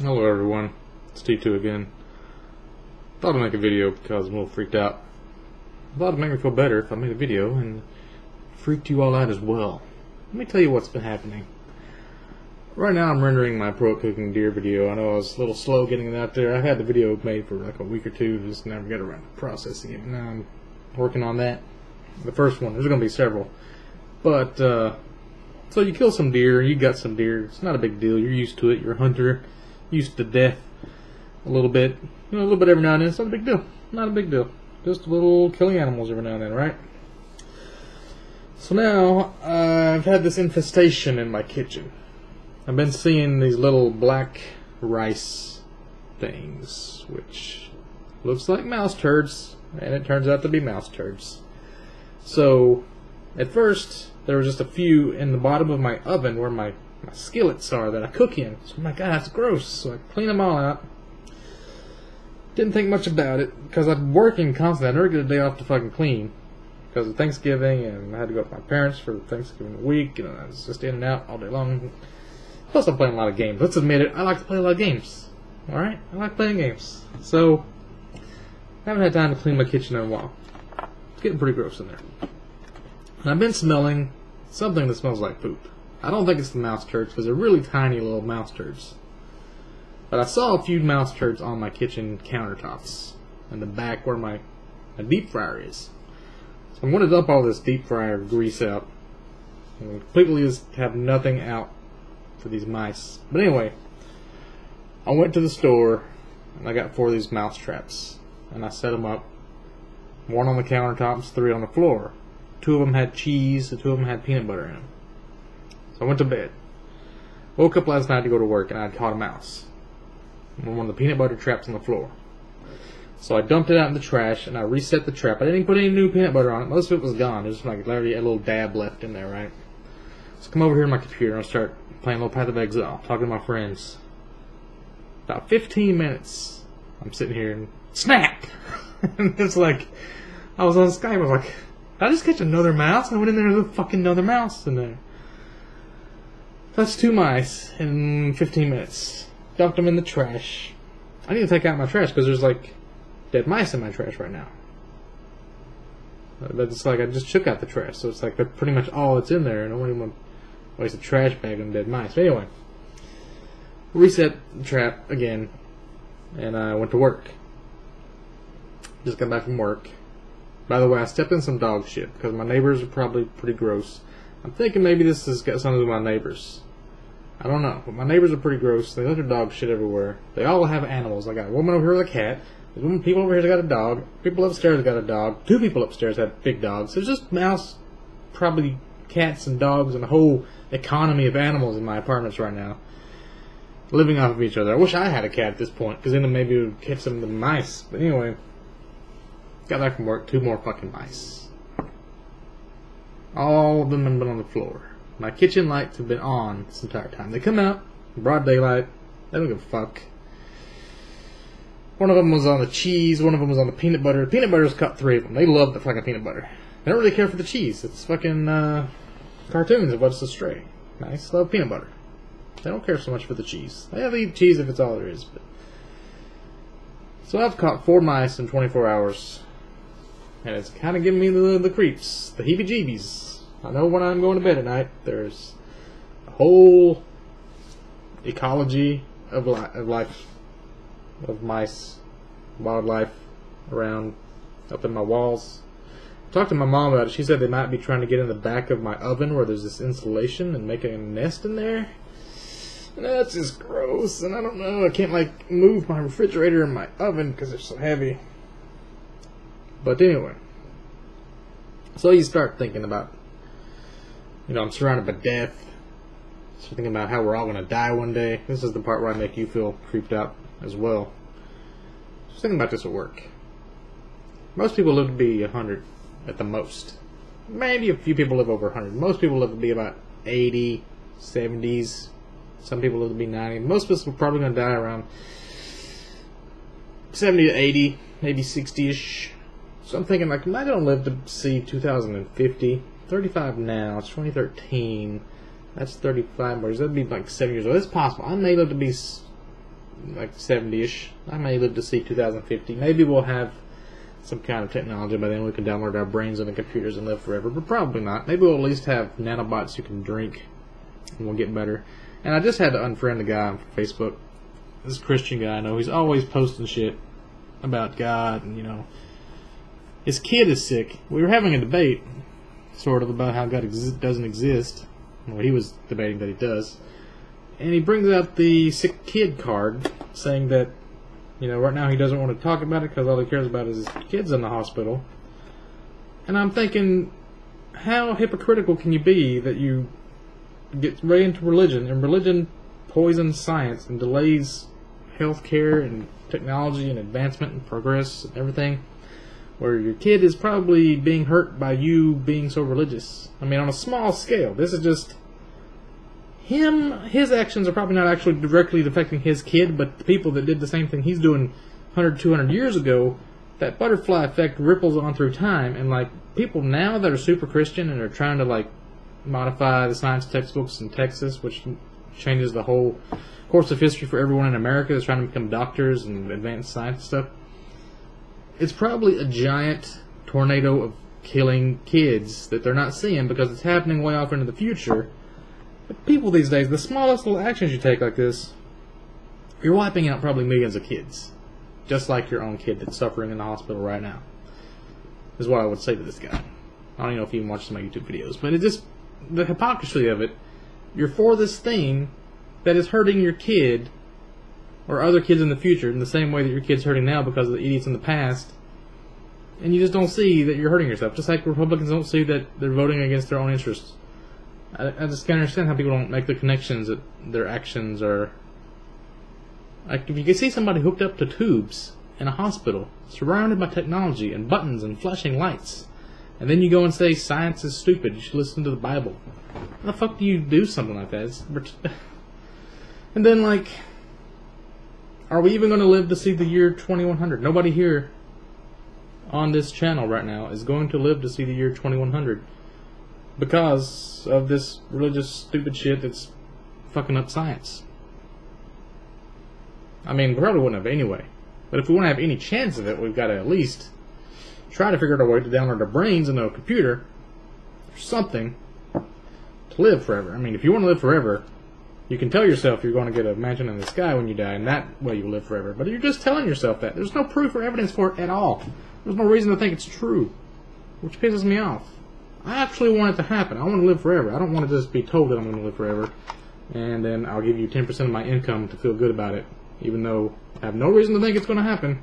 Hello everyone, it's T2 again. Thought I'd make a video because I'm a little freaked out. Thought it'd make me feel better if I made a video and freaked you all out as well. Let me tell you what's been happening. Right now I'm rendering my pro cooking deer video. I know I was a little slow getting it out there. I've had the video made for like a week or two, just never got around to processing it. Now I'm working on that. The first one, there's going to be several. But, so you kill some deer, you got some deer, it's not a big deal, you're used to it, you're a hunter, used to death a little bit, a little bit every now and then, it's not a big deal, not a big deal, just a little killing animals every now and then, right? So now, I've had this infestation in my kitchen. I've been seeing these little black rice things, which looks like mouse turds, and it turns out to be mouse turds. So, at first, there were just a few in the bottom of my oven where my skillets are that I cook in. So I'm like, God, that's gross. So I clean them all out. Didn't think much about it because I'm working constantly. I never get a day off to fucking clean because of Thanksgiving, and I had to go to my parents for Thanksgiving week, and I was just in and out all day long. Plus, I'm playing a lot of games. Let's admit it, I like to play a lot of games. Alright? I like playing games. So, I haven't had time to clean my kitchen in a while. It's getting pretty gross in there. And I've been smelling something that smells like poop. I don't think it's the mouse turds because they're really tiny little mouse turds. But I saw a few mouse turds on my kitchen countertops in the back where my deep fryer is. So I'm going to dump all this deep fryer grease out and completely just have nothing out for these mice. But anyway, I went to the store and I got 4 of these mouse traps and I set them up. 1 on the countertops, 3 on the floor. 2 of them had cheese, and 2 of them had peanut butter in them. So I went to bed. Woke up last night to go to work, and I had caught a mouse. One of the peanut butter traps on the floor. So I dumped it out in the trash, and I reset the trap. I didn't even put any new peanut butter on it. Most of it was gone. There's like literally a little dab left in there, right? So I come over here to my computer, and I start playing a little Path of Exile, talking to my friends. About 15 minutes, I'm sitting here, and snap! And it's like, I was on Skype, I was like, did I just catch another mouse? And I went in there, there's a fucking another mouse in there. That's 2 mice in 15 minutes. Dumped them in the trash. I need to take out my trash because there's like dead mice in my trash right now. But it's like I just took out the trash, so it's like that's pretty much all that's in there, and I don't even want to waste a trash bag on dead mice. But anyway, reset the trap again, and I went to work. Just got back from work. By the way, I stepped in some dog shit because my neighbors are probably pretty gross. I'm thinking maybe this has got something to do with my neighbors. I don't know, but my neighbors are pretty gross. They let their dog shit everywhere. They all have animals. I got a woman over here with a cat. There's people over here that got a dog. People upstairs got a dog. 2 people upstairs have big dogs. There's just mouse, probably cats and dogs, and a whole economy of animals in my apartments right now, living off of each other. I wish I had a cat at this point, because then maybe it would catch some of the mice. But anyway. Got back from work, 2 more fucking mice. All of them have been on the floor. My kitchen lights have been on this entire time. They come out, broad daylight, they don't give a fuck. One of them was on the cheese, one of them was on the peanut butter. The peanut butter's cut 3 of them. They love the fucking peanut butter. They don't really care for the cheese. It's fucking cartoons of what's a stray. Nice, love peanut butter. They don't care so much for the cheese. They'll eat cheese if it's all there is. But. So I've caught 4 mice in 24 hours. And it's kind of giving me the creeps, the heebie-jeebies. I know when I'm going to bed at night, there's a whole ecology of life, of mice, wildlife around, up in my walls. I talked to my mom about it. She said they might be trying to get in the back of my oven where there's this insulation and making a nest in there. And that's just gross, and I don't know. I can't, like, move my refrigerator and my oven because they're so heavy. But anyway, so you start thinking about, I'm surrounded by death. Start thinking about how we're all going to die one day. This is the part where I make you feel creeped out as well. Just thinking about this at work. Most people live to be 100 at the most. Maybe a few people live over 100. Most people live to be about 80, 70s. Some people live to be 90. Most of us are probably going to die around 70 to 80, maybe 60-ish. So I'm thinking, like, am I going to live to see 2050? 35 now. It's 2013. That's 35 more years. That'd be like 7 years old. It's possible. I may live to be like 70-ish. I may live to see 2050. Maybe we'll have some kind of technology by then. We can download our brains into computers and live forever, but probably not. Maybe we'll at least have nanobots you can drink, and we'll get better. And I just had to unfriend a guy on Facebook. This Christian guy I know. He's always posting shit about God, and, you know, his kid is sick. We were having a debate, sort of, about how God doesn't exist. Well, he was debating that he does. And he brings out the sick kid card, saying that, you know, right now he doesn't want to talk about it because all he cares about is his kids in the hospital. And I'm thinking, how hypocritical can you be that you get right into religion, and religion poisons science and delays healthcare and technology and advancement and progress and everything, where your kid is probably being hurt by you being so religious. I mean, on a small scale. This is just him. His actions are probably not actually directly affecting his kid, but the people that did the same thing he's doing 100, 200 years ago, that butterfly effect ripples on through time. And, like, people now that are super Christian and are trying to, like, modify the science textbooks in Texas, which changes the whole course of history for everyone in America that's trying to become doctors and advanced science stuff. It's probably a giant tornado of killing kids that they're not seeing because it's happening way off into the future. But people these days, the smallest little actions you take like this, you're wiping out probably millions of kids. Just like your own kid that's suffering in the hospital right now. Is what I would say to this guy. I don't even know if he even watches my YouTube videos, but it just, the hypocrisy of it, you're for this thing that is hurting your kid or other kids in the future in the same way that your kid's hurting now because of the idiots in the past, and you just don't see that you're hurting yourself. Just like Republicans don't see that they're voting against their own interests. I just can't understand how people don't make the connections that their actions are. Like, if you can see somebody hooked up to tubes in a hospital, surrounded by technology and buttons and flashing lights, and then you go and say science is stupid, you should listen to the Bible. How the fuck do you do something like that? And then, like, are we even going to live to see the year 2100? Nobody here on this channel right now is going to live to see the year 2100 because of this religious stupid shit that's fucking up science. I mean, we probably wouldn't have anyway. But if we want to have any chance of it, we've got to at least try to figure out a way to download our brains into a computer or something to live forever. I mean, if you want to live forever, you can tell yourself you're going to get a mansion in the sky when you die, and that way you live forever. But you're just telling yourself that. There's no proof or evidence for it at all. There's no reason to think it's true, which pisses me off. I actually want it to happen. I want to live forever. I don't want to just be told that I'm going to live forever, and then I'll give you 10% of my income to feel good about it, even though I have no reason to think it's going to happen.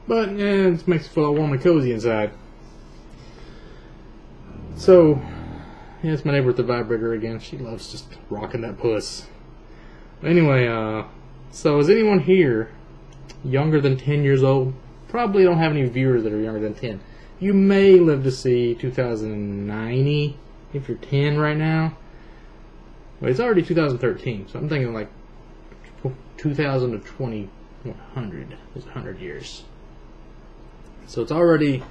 But it makes you feel all warm and cozy inside. So, yeah, it's my neighbor with the vibrator again. She loves just rocking that puss. Anyway, so is anyone here younger than 10 years old? Probably don't have any viewers that are younger than 10. You may live to see 2090 if you're 10 right now. Well, it's already 2013, so I'm thinking like 2000 to 2100 is 100 years. So it's already,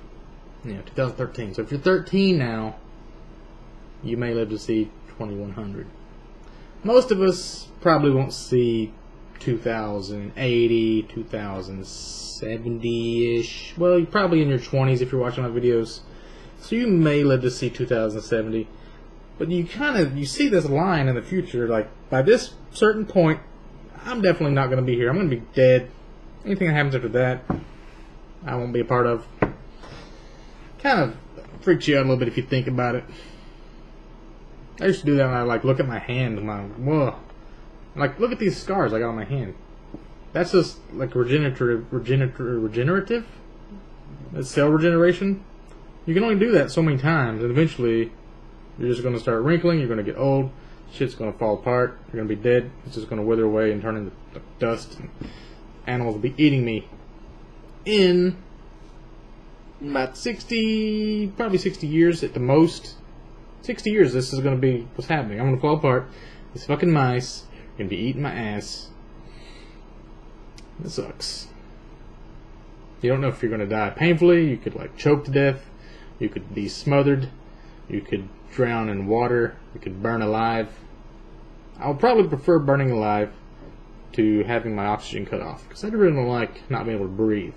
2013. So if you're 13 now, you may live to see 2100. Most of us probably won't see 2080, 2070-ish. Well, you're probably in your 20s if you're watching my videos. So you may live to see 2070. But you see this line in the future, like, by this certain point, I'm definitely not going to be here. I'm going to be dead. Anything that happens after that, I won't be a part of. Kind of freaks you out a little bit if you think about it. I used to do that when I look at my hand. Whoa. Look at these scars I got on my hand. That's just like regenerative. That's cell regeneration. You can only do that so many times, and eventually you're just going to start wrinkling. You're going to get old. Shit's going to fall apart. You're going to be dead. It's just going to wither away and turn into dust. And animals will be eating me in about probably 60 years at the most. 60 years, this is going to be what's happening. I'm going to fall apart. These fucking mice are going to be eating my ass. It sucks. You don't know if you're going to die painfully. You could choke to death. You could be smothered. You could drown in water. You could burn alive. I would probably prefer burning alive. to having my oxygen cut off, because I really don't like not being able to breathe.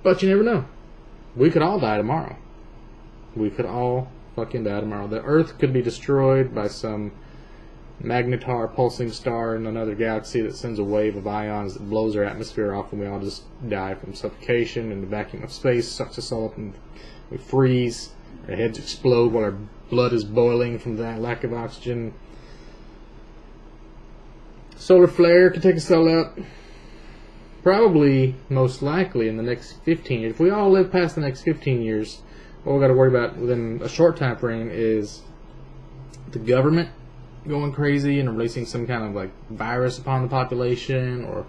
But you never know. We could all die tomorrow. We could all fucking die tomorrow. The Earth could be destroyed by some magnetar pulsing star in another galaxy that sends a wave of ions that blows our atmosphere off, and we all just die from suffocation, and the vacuum of space sucks us all up and we freeze. Our heads explode while our blood is boiling from that lack of oxygen. Solar flare could take us all out. Probably, most likely, in the next 15 years. If we all live past the next 15 years, all we got to worry about within a short time frame is the government going crazy and releasing some kind of like virus upon the population, or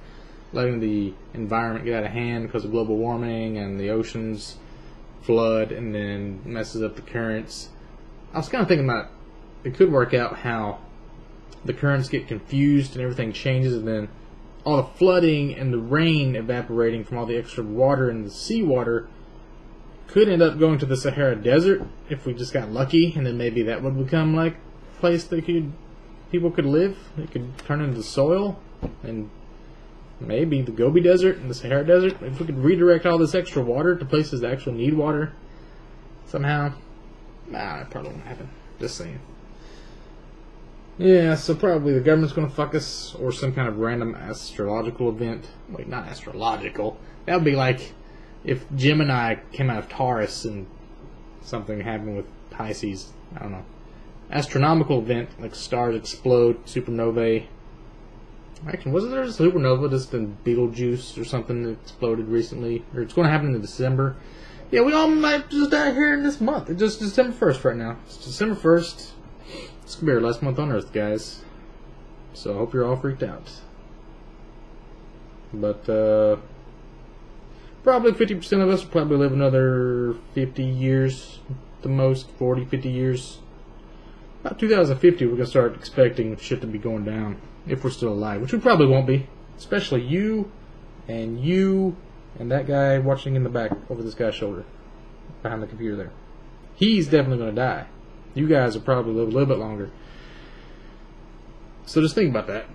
letting the environment get out of hand because of global warming and the oceans flood and then messes up the currents. I was kind of thinking about it could work out how the currents get confused and everything changes, and then all the flooding and the rain evaporating from all the extra water and the seawater could end up going to the Sahara Desert if we just got lucky, and then maybe that would become like a place that people could live. It could turn into soil, and maybe the Gobi Desert and the Sahara Desert. If we could redirect all this extra water to places that actually need water somehow. Nah, that probably won't happen. Just saying. Yeah, so probably the government's going to fuck us, or some kind of random astrological event. Wait, not astrological. That would be like if Gemini came out of Taurus and something happened with Pisces. I don't know. Astronomical event, like stars explode, supernovae. Actually, wasn't there a supernova just in Betelgeuse or something that exploded recently? Or it's going to happen in December. Yeah, we all might just die here in this month. It's just December 1st right now. It's December 1st. It's going to be our last month on Earth, guys. So I hope you're all freaked out. But, probably 50% of us will probably live another 50 years, at the most, 40, 50 years. About 2050, we're going to start expecting shit to be going down, if we're still alive, which we probably won't be. Especially you, and that guy watching in the back over this guy's shoulder, behind the computer there. He's definitely going to die. You guys will probably live a little bit longer. So just think about that.